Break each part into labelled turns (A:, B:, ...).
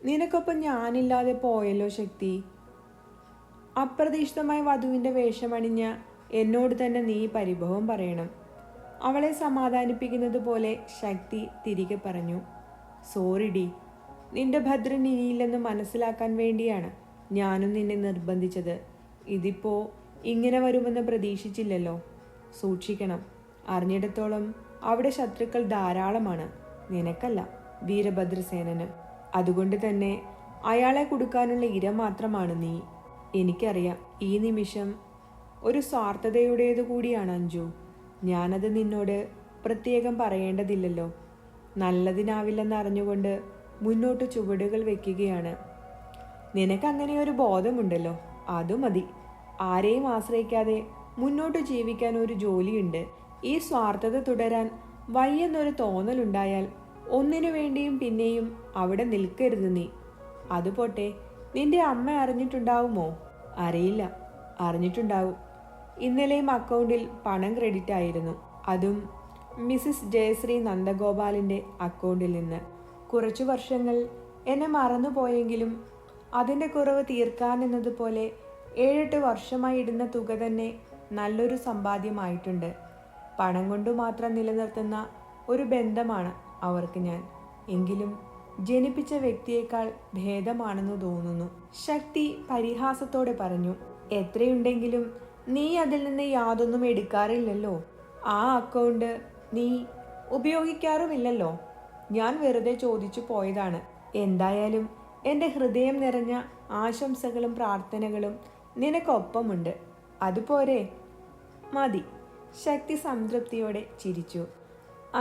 A: നിനക്കൊപ്പം ഞാനില്ലാതെ പോയല്ലോ ശക്തി. അപ്രതീക്ഷിതമായി വധുവിൻ്റെ വേഷമണിഞ്ഞ എന്നോട് തന്നെ നീ പരിഭവം പറയണം. അവളെ സമാധാനിപ്പിക്കുന്നത് പോലെ ശക്തി തിരികെ പറഞ്ഞു. സോറിഡി, നിന്റെ ഭദ്രൻ ഇനിയില്ലെന്ന് മനസ്സിലാക്കാൻ വേണ്ടിയാണ് ഞാനും നിന്നെ നിർബന്ധിച്ചത്. ഇതിപ്പോ ഇങ്ങനെ വരുമെന്ന് പ്രതീക്ഷിച്ചില്ലല്ലോ. സൂക്ഷിക്കണം. അറിഞ്ഞിടത്തോളം അവിടെ ശത്രുക്കൾ ധാരാളമാണ്. നിനക്കല്ല, വീരഭദ്രസേനന്. അതുകൊണ്ട് തന്നെ അയാളെ കൊടുക്കാനുള്ള ഇര മാത്രമാണ് നീ. എനിക്കറിയാം, ഈ നിമിഷം ഒരു സ്വാർത്ഥതയുടേതു കൂടിയാണ് അഞ്ജു. ഞാനത് നിന്നോട് പ്രത്യേകം പറയേണ്ടതില്ലല്ലോ. നല്ലതിനാവില്ലെന്നറിഞ്ഞുകൊണ്ട് മുന്നോട്ട് ചുവടുകൾ വെക്കുകയാണ്. നിനക്കങ്ങനെ ഒരു ബോധമുണ്ടല്ലോ, അതു മതി. ആരെയും ആശ്രയിക്കാതെ മുന്നോട്ട് ജീവിക്കാൻ ഒരു ജോലിയുണ്ട്. ഈ സ്വാർത്ഥത തുടരാൻ വയ്യെന്നൊരു തോന്നലുണ്ടായാൽ ഒന്നിനു വേണ്ടിയും പിന്നെയും അവിടെ നിൽക്കരുത് നീ. അതുപോട്ടെ, നിന്റെ അമ്മ അറിഞ്ഞിട്ടുണ്ടാവുമോ? അറിയില്ല. അറിഞ്ഞിട്ടുണ്ടാവും. ഇന്നലെയും അക്കൗണ്ടിൽ പണം ക്രെഡിറ്റ് ആയിരുന്നു. അതും മിസ്സിസ് ജയശ്രീ നന്ദഗോപാലിൻ്റെ അക്കൗണ്ടിൽ നിന്ന്. കുറച്ചു വർഷങ്ങൾ എന്നെ മറന്നുപോയെങ്കിലും അതിൻ്റെ കുറവ് തീർക്കാനെന്നതുപോലെ 7-8 വർഷമായി ഇടുന്ന തുക തന്നെ നല്ലൊരു സമ്പാദ്യമായിട്ടുണ്ട്. പണം കൊണ്ടു മാത്രം നിലനിർത്തുന്ന ഒരു ബന്ധമാണ് അവർക്ക് ഞാൻ. എങ്കിലും ജനിപ്പിച്ച വ്യക്തിയേക്കാൾ ഭേദമാണെന്ന് തോന്നുന്നു. ശക്തി പരിഹാസത്തോടെ പറഞ്ഞു. എത്രയുണ്ടെങ്കിലും നീ അതിൽ നിന്ന് യാതൊന്നും എടുക്കാറില്ലല്ലോ. ആ അക്കൗണ്ട് നീ ഉപയോഗിക്കാറുമില്ലല്ലോ. ഞാൻ വെറുതെ ചോദിച്ചു പോയതാണ്. എന്തായാലും എൻ്റെ ഹൃദയം നിറഞ്ഞ ആശംസകളും പ്രാർത്ഥനകളും നിനക്കൊപ്പമുണ്ട്. അതുപോരെ? മതി. ശക്തി സംതൃപ്തിയോടെ ചിരിച്ചു.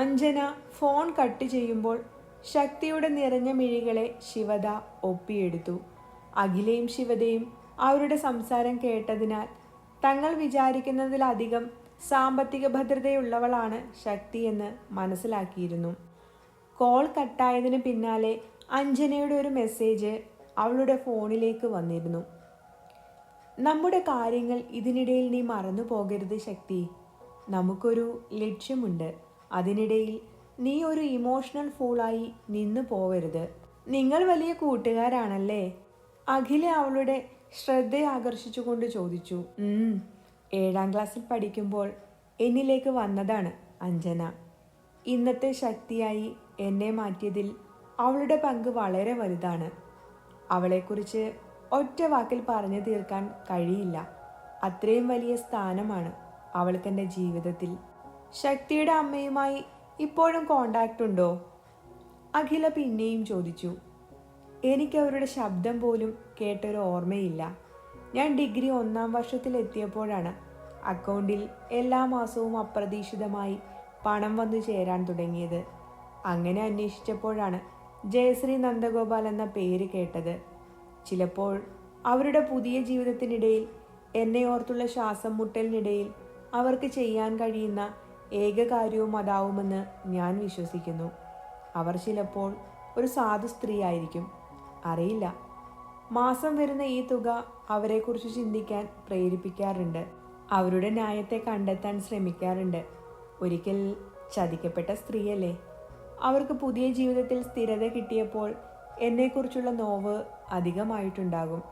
A: അഞ്ജന ഫോൺ കട്ട് ചെയ്യുമ്പോൾ ശക്തിയുടെ നിറഞ്ഞ മിഴികളെ ശിവദ ഒപ്പിയെടുത്തു. അഖിലയും ശിവദയും അവരുടെ സംസാരം കേട്ടതിനാൽ തങ്ങൾ വിചാരിക്കുന്നതിലധികം സാമ്പത്തിക ഭദ്രതയുള്ളവളാണ് ശക്തിയെന്ന് മനസ്സിലാക്കിയിരുന്നു. കോൾ കട്ടായതിന് പിന്നാലെ അഞ്ജനയുടെ ഒരു മെസ്സേജ് അവളുടെ ഫോണിലേക്ക് വന്നിരുന്നു. നമ്മുടെ കാര്യങ്ങൾ ഇതിനിടയിൽ നീ മറന്നു പോകരുത് ശക്തി. നമുക്കൊരു ലക്ഷ്യമുണ്ട്. അതിനിടയിൽ നീ ഒരു ഇമോഷണൽ ഫൂളായി നിന്നു പോവരുത്. നിങ്ങൾ വലിയ കൂട്ടുകാരാണല്ലേ? അഖില അവളുടെ ശ്രദ്ധയെ ആകർഷിച്ചുകൊണ്ട് ചോദിച്ചു. 7ാം ക്ലാസ്സിൽ പഠിക്കുമ്പോൾ എന്നിലേക്ക് വന്നതാണ് അഞ്ജന. ഇന്നത്തെ ശക്തിയായി എന്നെ മാറ്റിയതിൽ അവളുടെ പങ്ക് വളരെ വലുതാണ്. അവളെക്കുറിച്ച് ഒറ്റ വാക്കിൽ പറഞ്ഞു തീർക്കാൻ കഴിയില്ല. അത്രയും വലിയ സ്ഥാനമാണ് അവൾക്കെൻ്റെ ജീവിതത്തിൽ. ശക്തിയുടെ അമ്മയുമായി ഇപ്പോഴും കോണ്ടാക്റ്റ് ഉണ്ടോ? അഖില പിന്നെയും ചോദിച്ചു. എനിക്ക് അവരുടെ ശബ്ദം പോലും കേട്ടൊരു ഓർമ്മയില്ല. ഞാൻ ഡിഗ്രി 1ാം വർഷത്തിലെത്തിയപ്പോഴാണ് അക്കൗണ്ടിൽ എല്ലാ മാസവും അപ്രതീക്ഷിതമായി പണം വന്നു ചേരാൻ തുടങ്ങിയത്. അങ്ങനെ അന്വേഷിച്ചപ്പോഴാണ് ജയശ്രീ നന്ദഗോപാൽ എന്ന പേര് കേട്ടത്. ചിലപ്പോൾ അവരുടെ പുതിയ ജീവിതത്തിനിടയിൽ, എന്നെ ഓർത്തുള്ള ശ്വാസം മുട്ടലിനിടയിൽ അവർക്ക് ചെയ്യാൻ കഴിയുന്ന ഏക കാര്യവും അതാവുമെന്ന് ഞാൻ വിശ്വസിക്കുന്നു. അവർ ചിലപ്പോൾ ഒരു സാധു സ്ത്രീ ആയിരിക്കും. അറിയില്ല. മാസം വരുന്ന ഈ തുക അവരെക്കുറിച്ച് ചിന്തിക്കാൻ പ്രേരിപ്പിക്കാറുണ്ട്. അവരുടെ ന്യായത്തെ കണ്ടെത്താൻ ശ്രമിക്കാറുണ്ട്. ഒരിക്കൽ ചതിക്കപ്പെട്ട സ്ത്രീയല്ലേ. അവർക്ക് പുതിയ ജീവിതത്തിൽ സ്ഥിരത കിട്ടിയപ്പോൾ എന്നെക്കുറിച്ചുള്ള നോവ് അധികമായിട്ടുണ്ടാകും.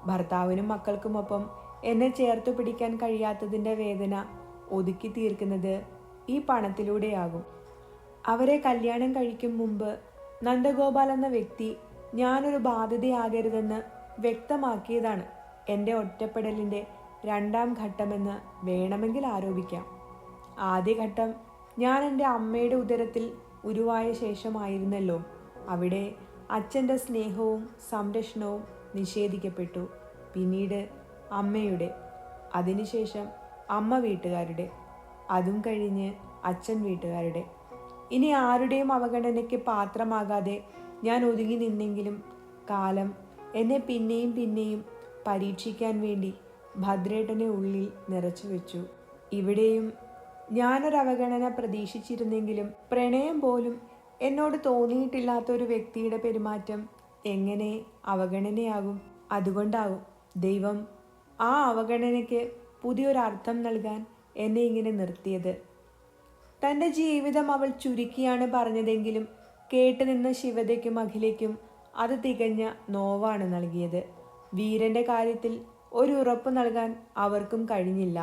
A: ഭർത്താവിനും മക്കൾക്കുമൊപ്പം എന്നെ ചേർത്തു പിടിക്കാൻ കഴിയാത്തതിൻ്റെ വേദന ഒതുക്കി തീർക്കുന്നത് ഈ പണത്തിലൂടെയാകും. അവരെ കല്യാണം കഴിക്കും മുമ്പ് നന്ദഗോപാൽ എന്ന വ്യക്തി ഞാനൊരു ബാധ്യതയാകരുതെന്ന് വ്യക്തമാക്കിയതാണ് എൻ്റെ ഒറ്റപ്പെടലിൻ്റെ 2ാം ഘട്ടമെന്ന് വേണമെങ്കിൽ ആരോപിക്കാം. ആദ്യഘട്ടം ഞാൻ എൻ്റെ അമ്മയുടെ ഉദരത്തിൽ ഉരുവായ ശേഷമായിരുന്നല്ലോ. അവിടെ അച്ഛൻ്റെ സ്നേഹവും സംരക്ഷണവും നിഷേധിക്കപ്പെട്ടു. പിന്നീട് അമ്മയുടെ, അതിനുശേഷം അമ്മ വീട്ടുകാരുടെ, അതും കഴിഞ്ഞ് അച്ഛൻ വീട്ടുകാരുടെ. ഇനി ആരുടെയും അവഗണനയ്ക്ക് പാത്രമാകാതെ ഞാൻ ഒതുങ്ങി നിന്നെങ്കിലും കാലം എന്നെ പിന്നെയും പിന്നെയും പരീക്ഷിക്കാൻ വേണ്ടി ഭദ്രേട്ടനെ ഉള്ളിൽ നിറച്ചു വെച്ചു. ഇവിടെയും ഞാനൊരവഗണന പ്രതീക്ഷിച്ചിരുന്നെങ്കിലും പ്രണയം പോലും എന്നോട് തോന്നിയിട്ടില്ലാത്തൊരു വ്യക്തിയുടെ പെരുമാറ്റം എങ്ങനെ അവഗണനയാകും? അതുകൊണ്ടാവും ദൈവം ആ അവഗണനയ്ക്ക് പുതിയൊരർത്ഥം നൽകാൻ എന്നെ ഇങ്ങനെ നിർത്തിയത്. തൻ്റെ ജീവിതം അവൾ ചുരുക്കിയാണ് പറഞ്ഞതെങ്കിലും കേട്ടുനിന്ന ശിവതയ്ക്കും അഖിലയ്ക്കും അത് തികഞ്ഞ നോവാണ് നൽകിയത്. വീരന്റെ കാര്യത്തിൽ ഒരു ഉറപ്പ് നൽകാൻ അവർക്കും കഴിഞ്ഞില്ല.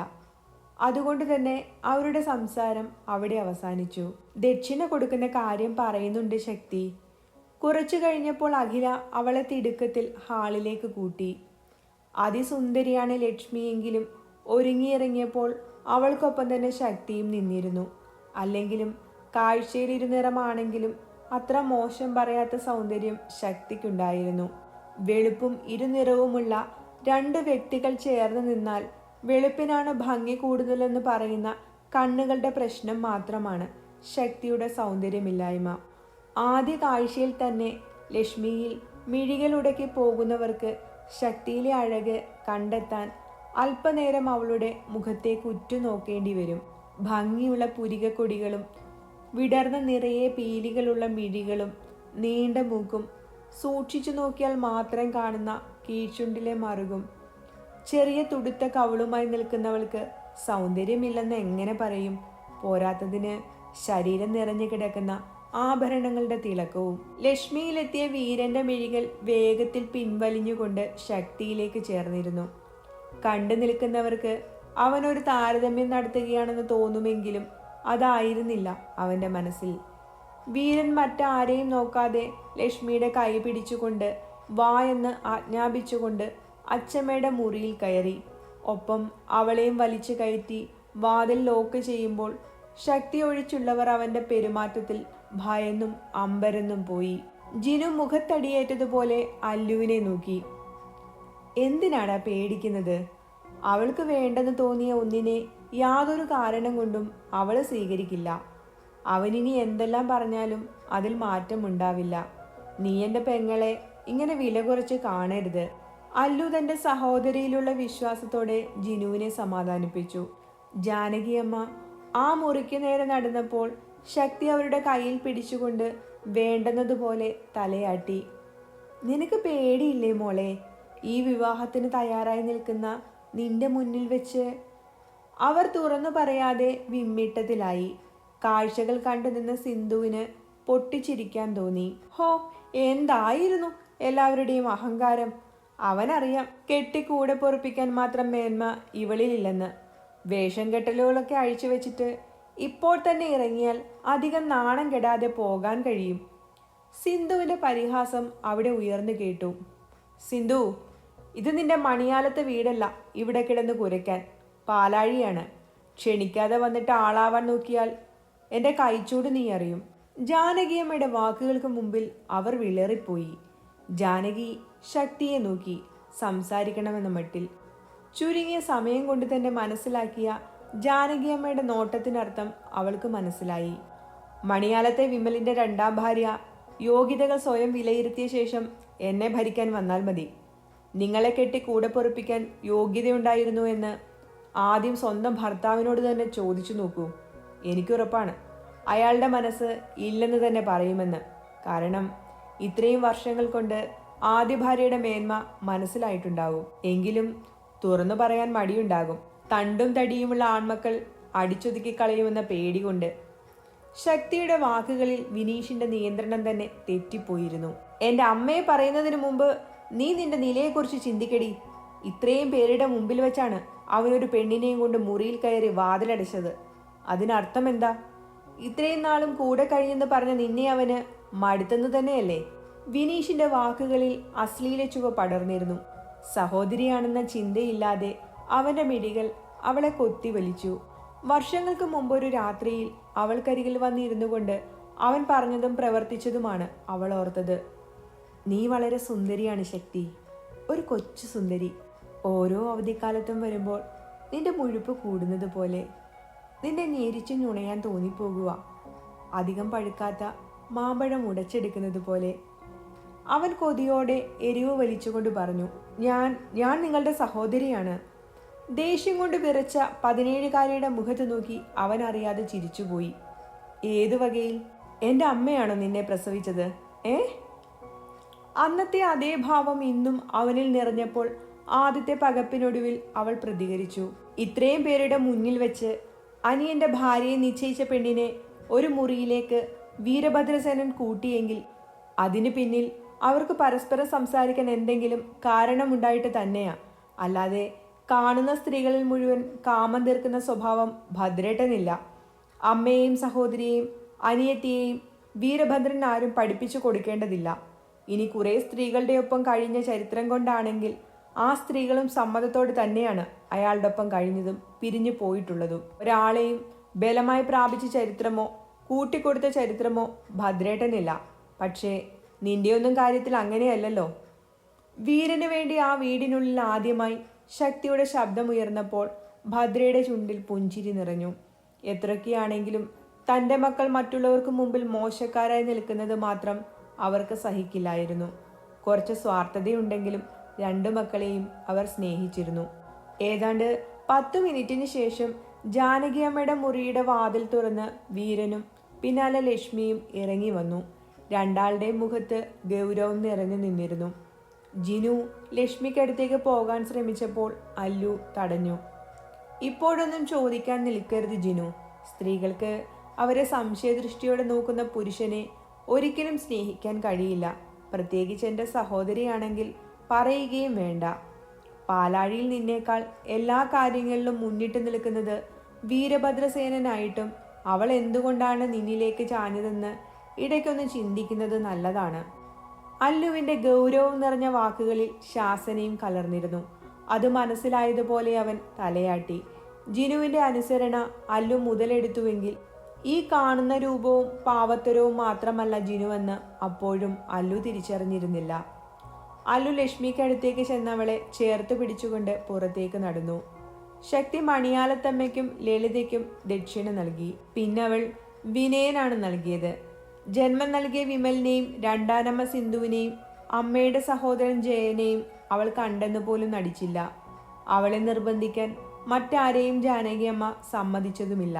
A: അതുകൊണ്ട് തന്നെ അവരുടെ സംസാരം അവിടെ അവസാനിച്ചു. ദക്ഷിണ കൊടുക്കുന്ന കാര്യം പറയുന്നുണ്ട് ശക്തി. കുറച്ചു കഴിഞ്ഞപ്പോൾ അഖില അവളെ തിടുക്കത്തിൽ ഹാളിലേക്ക് കൂട്ടി. അതിസുന്ദരിയാണ് ലക്ഷ്മിയെങ്കിലും ഒരുങ്ങിയിറങ്ങിയപ്പോൾ അവൾക്കൊപ്പം തന്നെ ശക്തിയും നിന്നിരുന്നു. അല്ലെങ്കിലും കാഴ്ചയിൽ ഇരുനിറമാണെങ്കിലും അത്ര മോശം പറയാത്ത സൗന്ദര്യം ശക്തിക്കുണ്ടായിരുന്നു. വെളുപ്പും ഇരുനിറവുമുള്ള രണ്ട് വ്യക്തികൾ ചേർന്ന് നിന്നാൽ വെളുപ്പിനാണ് ഭംഗി കൂടുതലെന്ന് പറയുന്ന കണ്ണുകളുടെ പ്രശ്നം മാത്രമാണ് ശക്തിയുടെ സൗന്ദര്യമില്ലായ്മ. ആദ്യ കാഴ്ചയിൽ തന്നെ ലക്ഷ്മിയിൽ മിഴികളുടക്കി പോകുന്നവർക്ക് ശക്തിയിലെ അഴക് കണ്ടെത്താൻ അല്പനേരം അവളുടെ മുഖത്തേക്ക് ഉറ്റുനോക്കേണ്ടി വരും. ഭംഗിയുള്ള പുരികക്കൊടികളും വിടർന്ന നിറയെ പീലികളുള്ള മിഴികളും നീണ്ട മൂക്കും സൂക്ഷിച്ചു നോക്കിയാൽ മാത്രം കാണുന്ന കീഴ്ചുണ്ടിലെ മറുകും ചെറിയ തുടുത്ത കവളുമായി നിൽക്കുന്നവൾക്ക് സൗന്ദര്യമില്ലെന്ന് എങ്ങനെ പറയും? പോരാത്തതിന് ശരീരം നിറഞ്ഞു കിടക്കുന്ന ആഭരണങ്ങളുടെ തിളക്കവും. ലക്ഷ്മിയിലെത്തിയ വീരന്റെ മിഴികൾ വേഗത്തിൽ പിൻവലിഞ്ഞുകൊണ്ട് ശക്തിയിലേക്ക് ചേർന്നിരുന്നു. കണ്ടു നിൽക്കുന്നവർക്ക് അവനൊരു താരതമ്യം നടത്തുകയാണെന്ന് തോന്നുമെങ്കിലും അതായിരുന്നില്ല അവന്റെ മനസ്സിൽ. വീരൻ മറ്റാരെയും നോക്കാതെ ലക്ഷ്മിയുടെ കൈ പിടിച്ചുകൊണ്ട് വാ എന്ന് ആജ്ഞാപിച്ചുകൊണ്ട് അച്ചമ്മയുടെ മുറിയിൽ കയറി. ഒപ്പം അവളെയും വലിച്ചു കയറ്റി വാതിൽ ലോക്ക് ചെയ്യുമ്പോൾ ശക്തി ഒഴിച്ചുള്ളവർ അവന്റെ പെരുമാറ്റത്തിൽ ഭയന്നും അമ്പരന്നും പോയി. ജിനു മുഖത്തടിയേറ്റതുപോലെ അല്ലുവിനെ നോക്കി. എന്തിനാടാ പേടിക്കുന്നത്? അവൾക്ക് വേണ്ടെന്ന് തോന്നിയ ഒന്നിനെ യാതൊരു കാരണം കൊണ്ടും അവൾ സ്വീകരിക്കില്ല. അവനിനി എന്തെല്ലാം പറഞ്ഞാലും അതിൽ മാറ്റമുണ്ടാവില്ല. നീ എൻ്റെ പെങ്ങളെ ഇങ്ങനെ വില കുറച്ച് കാണരുത്. അല്ലു തൻ്റെ സഹോദരിയിലുള്ള വിശ്വാസത്തോടെ ജിനുവിനെ സമാധാനിപ്പിച്ചു. ജാനകിയമ്മ ആ മുറിക്ക് നേരെ നടന്നപ്പോൾ ശക്തി അവരുടെ കയ്യിൽ പിടിച്ചുകൊണ്ട് വേണ്ടുന്നതുപോലെ തലയാട്ടി. നിനക്ക് പേടിയില്ലേ മോളെ? ഈ വിവാഹത്തിന് തയ്യാറായി നിൽക്കുന്ന നിന്റെ മുന്നിൽ വെച്ച്. അവർ തുറന്നു പറയാതെ വിമ്മിട്ടത്തിലായി. കാഴ്ചകൾ കണ്ടുനിന്ന സിന്ധുവിന് പൊട്ടിച്ചിരിക്കാൻ തോന്നി. ഹോ, എന്തായിരുന്നു എല്ലാവരുടെയും അഹങ്കാരം! അവനറിയാം കെട്ടിക്കൂടെ പൊറപ്പിക്കാൻ മാത്രം മേന്മ ഇവളിലില്ലെന്ന്. വേഷം കെട്ടലുകളൊക്കെ അഴിച്ചു വെച്ചിട്ട് ഇപ്പോൾ തന്നെ ഇറങ്ങിയാൽ അധികം നാണം കെടാതെ പോകാൻ കഴിയും. സിന്ധുവിന്റെ പരിഹാസം അവിടെ ഉയർന്നു കേട്ടു. സിന്ധു, ഇത് നിന്റെ മണിയാലത്തെ വീടല്ല ഇവിടെ കിടന്ന് കുരയ്ക്കാൻ. പാലാഴിയാണ്. ക്ഷണിക്കാതെ വന്നിട്ട് ആളാവാൻ നോക്കിയാൽ എൻ്റെ കൈച്ചൂട് നീ അറിയും. ജാനകിയമ്മയുടെ വാക്കുകൾക്ക് മുമ്പിൽ അവർ വിളറിപ്പോയി. ജാനകി ശക്തിയെ നോക്കി സംസാരിക്കണമെന്ന മട്ടിൽ. ചുരുങ്ങിയ സമയം കൊണ്ട് തന്നെ മനസ്സിലാക്കിയ ജാനകിയമ്മയുടെ നോട്ടത്തിനർത്ഥം അവൾക്ക് മനസ്സിലായി. മണിയാലത്തെ വിമലിന്റെ രണ്ടാം ഭാര്യ യോഗ്യതകൾ സ്വയം വിലയിരുത്തിയ ശേഷം എന്നെ ഭരിക്കാൻ വന്നാൽ മതി. നിങ്ങളെ കെട്ടി കൂടെ പൊറപ്പിക്കാൻ യോഗ്യതയുണ്ടായിരുന്നു എന്ന് ആദ്യം സ്വന്തം ഭർത്താവിനോട് തന്നെ ചോദിച്ചു നോക്കൂ. എനിക്കുറപ്പാണ് അയാളുടെ മനസ്സ് ഇല്ലെന്ന് തന്നെ പറയുമെന്ന്. കാരണം ഇത്രയും വർഷങ്ങൾ കൊണ്ട് ആദ്യ ഭാര്യയുടെ മേന്മ മനസ്സിലായിട്ടുണ്ടാകും. എങ്കിലും തുറന്നു പറയാൻ മടിയുണ്ടാകും. തണ്ടും തടിയുമുള്ള ആൺമക്കൾ അടിച്ചൊതുക്കി കളയുമെന്ന പേടി കൊണ്ട്. ശക്തിയുടെ വാക്കുകളിൽ വിനീഷിന്റെ നിയന്ത്രണം തന്നെ തെറ്റിപ്പോയിരുന്നു. എൻ്റെ അമ്മയെ പറയുന്നതിന് മുമ്പ് നീ നിന്റെ നിലയെക്കുറിച്ച് ചിന്തിക്കടി. ഇത്രയും പേരുടെ മുമ്പിൽ വെച്ചാണ് അവനൊരു പെണ്ണിനെയും കൊണ്ട് മുറിയിൽ കയറി വാതിലടച്ചത്. അതിനർത്ഥം എന്താ? ഇത്രയും നാളും കൂടെ കഴിഞ്ഞെന്ന് പറഞ്ഞ നിന്നെ അവന് മടുത്തെന്ന് തന്നെയല്ലേ? വിനീഷിന്റെ വാക്കുകളിൽ അശ്ലീല ചുവ പടർന്നിരുന്നു. സഹോദരിയാണെന്ന ചിന്തയില്ലാതെ അവന്റെ മിടികൾ അവളെ കൊത്തി വലിച്ചു. വർഷങ്ങൾക്ക് മുമ്പൊരു രാത്രിയിൽ അവൾക്കരികിൽ വന്നിരുന്നു കൊണ്ട് അവൻ പറഞ്ഞതും പ്രവർത്തിച്ചതുമാണ് അവൾ ഓർത്തത്. നീ വളരെ സുന്ദരിയാണ് ശക്തി, ഒരു കൊച്ചു സുന്ദരി. ഓരോ അവധിക്കാലത്തും വരുമ്പോൾ നിന്റെ മുഴുപ്പ് കൂടുന്നത് പോലെ, നിന്നെ ഞെരിച്ചു നുണയാൻ തോന്നിപ്പോകുക. അധികം പഴുക്കാത്ത മാമ്പഴം ഉടച്ചെടുക്കുന്നത് പോലെ. അവൻ കൊതിയോടെ എരിവ് വലിച്ചുകൊണ്ട് പറഞ്ഞു, ഞാൻ നിങ്ങളുടെ സഹോദരിയാണ്. ദേഷ്യം കൊണ്ട് വിറച്ച 17കാരിയുടെ മുഖത്ത് നോക്കി അവൻ അറിയാതെ ചിരിച്ചുപോയി. ഏതു വകയിൽ? എൻ്റെ അമ്മയാണോ നിന്നെ പ്രസവിച്ചത്? അന്നത്തെ അതേ ഭാവം ഇന്നും അവനിൽ നിറഞ്ഞപ്പോൾ ആദ്യത്തെ പകപ്പിനൊടുവിൽ അവൾ പ്രതികരിച്ചു. ഇത്രയും പേരുടെ മുന്നിൽ വെച്ച് അനിയന്റെ ഭാര്യയെ നിശ്ചയിച്ച പെണ്ണിനെ ഒരു മുറിയിലേക്ക് വീരഭദ്രസേനൻ കൂട്ടിയെങ്കിൽ അതിനു പിന്നിൽ അവർക്ക് പരസ്പരം സംസാരിക്കാൻ എന്തെങ്കിലും കാരണമുണ്ടായിട്ട് തന്നെയാ. അല്ലാതെ കാണുന്ന സ്ത്രീകളിൽ മുഴുവൻ കാമം തീർക്കുന്ന സ്വഭാവം ഭദ്രേട്ടനില്ല. അമ്മയെയും സഹോദരിയെയും അനിയത്തിയെയും വീരഭദ്രൻ ആരും പഠിപ്പിച്ചു കൊടുക്കേണ്ടതില്ല. ഇനി കുറെ സ്ത്രീകളുടെ ഒപ്പം കഴിഞ്ഞ ചരിത്രം കൊണ്ടാണെങ്കിൽ ആ സ്ത്രീകളും സമ്മതത്തോടെ തന്നെയാണ് അയാളുടെ ഒപ്പം കഴിഞ്ഞതും പിരിഞ്ഞു പോയിട്ടുള്ളതും. ഒരാളെയും ബലമായി പ്രാപിച്ച ചരിത്രമോ കൂട്ടിക്കൊടുത്ത ചരിത്രമോ ഭദ്രേട്ടനില്ല. പക്ഷേ നിന്റെയൊന്നും കാര്യത്തിൽ അങ്ങനെയല്ലല്ലോ. വീരന് വേണ്ടി ആ വീടിനുള്ളിൽ ആദ്യമായി ശക്തിയുടെ ശബ്ദമുയർന്നപ്പോൾ ഭദ്രയുടെ ചുണ്ടിൽ പുഞ്ചിരി നിറഞ്ഞു. എത്രയൊക്കെയാണെങ്കിലും തൻ്റെ മക്കൾ മറ്റുള്ളവർക്ക് മുമ്പിൽ മോശക്കാരായി നിൽക്കുന്നത് മാത്രം അവർക്ക് സഹിക്കില്ലായിരുന്നു. കുറച്ച് സ്വാർത്ഥതയുണ്ടെങ്കിലും രണ്ടു മക്കളെയും അവർ സ്നേഹിച്ചിരുന്നു. ഏതാണ്ട് 10 മിനിറ്റിന് ശേഷം ജാനകിയമ്മയുടെ മുറിയുടെ വാതിൽ തുറന്ന് വീരനും പിന്നാലെ ലക്ഷ്മിയും ഇറങ്ങി വന്നു. രണ്ടാളുടെയും മുഖത്ത് ഗൗരവം നിറഞ്ഞു നിന്നിരുന്നു. ജിനു ലക്ഷ്മിക്കടുത്തേക്ക് പോകാൻ ശ്രമിച്ചപ്പോൾ അല്ലു തടഞ്ഞു. ഇപ്പോഴൊന്നും ചോദിക്കാൻ നിൽക്കരുത് ജിനു. സ്ത്രീകൾക്ക് അവരെ സംശയദൃഷ്ടിയോടെ നോക്കുന്ന പുരുഷനെ ഒരിക്കലും സ്നേഹിക്കാൻ കഴിയില്ല. പ്രത്യേകിച്ച് എൻ്റെ സഹോദരിയാണെങ്കിൽ പറയുകയും വേണ്ട. പാലാഴിയിൽ നിന്നേക്കാൾ എല്ലാ കാര്യങ്ങളിലും മുന്നിട്ട് നിൽക്കുന്നത് വീരഭദ്രസേനനായിട്ടും അവൾ എന്തുകൊണ്ടാണ് നിന്നിലേക്ക് ചാഞ്ഞതെന്ന് ഇടയ്ക്കൊന്ന് ചിന്തിക്കുന്നത് നല്ലതാണ്. അല്ലുവിൻ്റെ ഗൗരവം നിറഞ്ഞ വാക്കുകളിൽ ശാസനയും കലർന്നിരുന്നു. അത് മനസ്സിലായതുപോലെ അവൻ തലയാട്ടി. ജിനുവിൻ്റെ അനുസരണ അല്ലു മുതലെടുത്തുവെങ്കിൽ ഈ കാണുന്ന രൂപവും പാവത്തരവും മാത്രമല്ല ജിനുവെന്ന് അപ്പോഴും അല്ലു തിരിച്ചറിഞ്ഞിരുന്നില്ല. അല്ലു ലക്ഷ്മിക്കടുത്തേക്ക് ചെന്നവളെ ചേർത്ത് പിടിച്ചുകൊണ്ട് പുറത്തേക്ക് നടന്നു. ശക്തി മണിയാലത്തമ്മയ്ക്കും ലളിതയ്ക്കും ദക്ഷിണ നൽകി. പിന്നവൾ വിനയനാണ് നൽകിയത്. ജന്മം നൽകിയ വിമലിനെയും രണ്ടാനമ്മ സിന്ധുവിനെയും അമ്മയുടെ സഹോദരൻ ജയനെയും അവൾ കണ്ടെന്ന് പോലും നടിച്ചില്ല. അവളെ നിർബന്ധിക്കാൻ മറ്റാരെയും ജാനകിയമ്മ സമ്മതിച്ചതുമില്ല.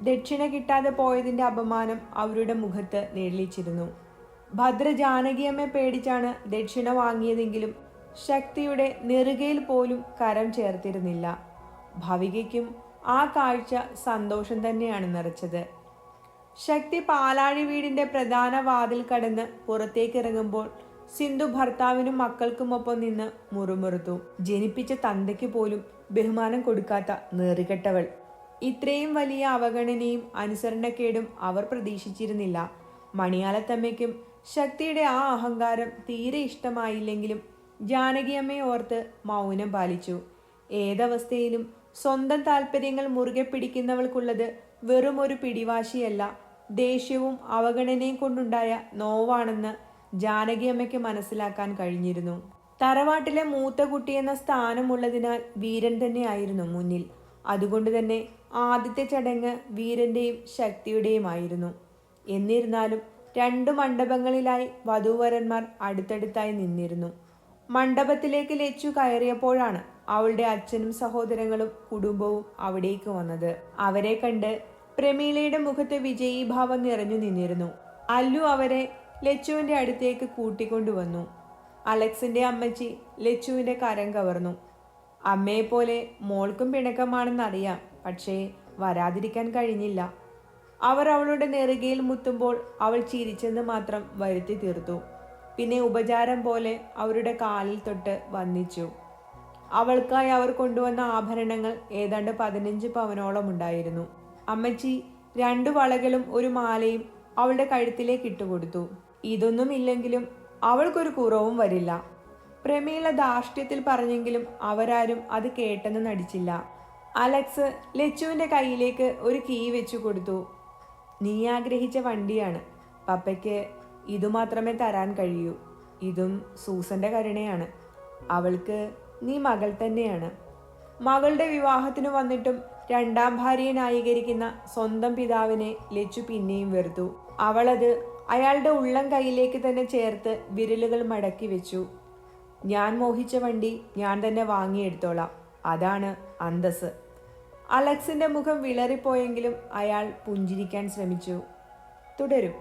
A: ദക്ഷിണ കിട്ടാതെ പോയതിൻ്റെ അപമാനം അവരുടെ മുഖത്ത് നിഴലിച്ചിരുന്നു. ഭദ്ര ജാനകിയമ്മയെ പേടിച്ചാണ് ദക്ഷിണ വാങ്ങിയതെങ്കിലും ശക്തിയുടെ നെറുകയിൽ പോലും കരം ചേർത്തിരുന്നില്ല. ഭവികയ്ക്കും ആ കാഴ്ച സന്തോഷം തന്നെയാണ് നിറച്ചത്. ശക്തി പാലാഴി വീടിന്റെ പ്രധാന വാതിൽ കടന്ന് പുറത്തേക്കിറങ്ങുമ്പോൾ സിന്ധു ഭർത്താവിനും മക്കൾക്കുമൊപ്പം നിന്ന് മുറുമുറുത്തു. ജനിപ്പിച്ച തന്തയ്ക്ക് പോലും ബഹുമാനം കൊടുക്കാത്ത നെറികെട്ടവൾ. ഇത്രയും വലിയ അവഗണനയും അനുസരണക്കേടും അവർ പ്രതീക്ഷിച്ചിരുന്നില്ല. മണിയാലത്തമ്മയ്ക്കും ശക്തിയുടെ ആ അഹങ്കാരം തീരെ ഇഷ്ടമായില്ലെങ്കിലും ജാനകിയമ്മയെ ഓർത്ത് മൗനം പാലിച്ചു. ഏതവസ്ഥയിലും സ്വന്തം താല്പര്യങ്ങൾ മുറുകെ പിടിക്കുന്നവൾക്കുള്ളത് വെറും ഒരു പിടിവാശിയല്ല, ദേഷ്യവും അവഗണനയും കൊണ്ടുണ്ടായ നോവാണെന്ന് ജാനകിയമ്മയ്ക്ക് മനസ്സിലാക്കാൻ കഴിഞ്ഞിരുന്നു. തറവാട്ടിലെ മൂത്ത കുട്ടിയെന്ന സ്ഥാനമുള്ളതിനാൽ വീരൻ തന്നെയായിരുന്നു മുന്നിൽ. അതുകൊണ്ട് തന്നെ ആദ്യത്തെ ചടങ്ങ് വീരന്റെയും ശക്തിയുടെയുമായിരുന്നു. എന്നിരുന്നാലും 2 മണ്ഡപങ്ങളിലായി വധൂവരന്മാർ അടുത്തടുത്തായി നിന്നിരുന്നു. മണ്ഡപത്തിലേക്ക് ലച്ചു കയറിയപ്പോഴാണ് അവളുടെ അച്ഛനും സഹോദരങ്ങളും കുടുംബവും അവിടേക്ക് വന്നത്. അവരെ കണ്ട് പ്രമീളയുടെ മുഖത്ത് വിജയീഭാവം നിറഞ്ഞു നിന്നിരുന്നു. അല്ലു അവരെ ലച്ചുവിന്റെ അടുത്തേക്ക് കൂട്ടിക്കൊണ്ടുവന്നു. അലക്സിന്റെ അമ്മച്ചി ലച്ചുവിന്റെ കരം കവർന്നു. അമ്മയെപ്പോലെ മോൾക്കും പിണക്കമാണെന്നറിയാം, പക്ഷേ വരാതിരിക്കാൻ കഴിഞ്ഞില്ല. അവർ അവളുടെ നെറുകയിൽ മുത്തുമ്പോൾ അവൾ ചിരിച്ചെന്ന് മാത്രം വരുത്തി തീർത്തു. പിന്നെ ഉപചാരം പോലെ അവരുടെ കാലിൽ തൊട്ട് വന്ദിച്ചു. അവൾക്കായി അവർ കൊണ്ടുവന്ന ആഭരണങ്ങൾ ഏതാണ്ട് 15 പവനോളം ഉണ്ടായിരുന്നു. അമ്മച്ചി 2 വളകളും ഒരു മാലയും അവളുടെ കഴുത്തിലേക്ക് ഇട്ടുകൊടുത്തു. ഇതൊന്നും ഇല്ലെങ്കിലും അവൾക്കൊരു കുറവും വരില്ല. പ്രമീള ധാർഷ്ട്യത്തിൽ പറഞ്ഞെങ്കിലും അവരാരും അത് കേട്ടെന്ന് നടിച്ചില്ല. അലക്സ് ലച്ചുവിന്റെ കയ്യിലേക്ക് ഒരു കീ വെച്ചു കൊടുത്തു. നീ ആഗ്രഹിച്ച വണ്ടിയാണ്. പപ്പയ്ക്ക് ഇതുമാത്രമേ തരാൻ കഴിയൂ. ഇതും സൂസന്റെ കരുണയാണ്. അവൾക്ക് നീ മകൾ തന്നെയാണ്. മകളുടെ വിവാഹത്തിന് വന്നിട്ടും 2ാം ഭാര്യയെ ന്യായീകരിക്കുന്ന സ്വന്തം പിതാവിനെ ലച്ചു പിന്നെയും വെറുത്തു. അവളത് അയാളുടെ ഉള്ളം കൈയിലേക്ക് തന്നെ ചേർത്ത് വിരലുകൾ മടക്കി വെച്ചു. ഞാൻ മോഹിച്ച വണ്ടി ഞാൻ തന്നെ വാങ്ങിയെടുത്തോളാം. അതാണ് അന്തസ്. അലക്സിന്റെ മുഖം വിളറിപ്പോയെങ്കിലും അയാൾ പുഞ്ചിരിക്കാൻ ശ്രമിച്ചു. തുടരും.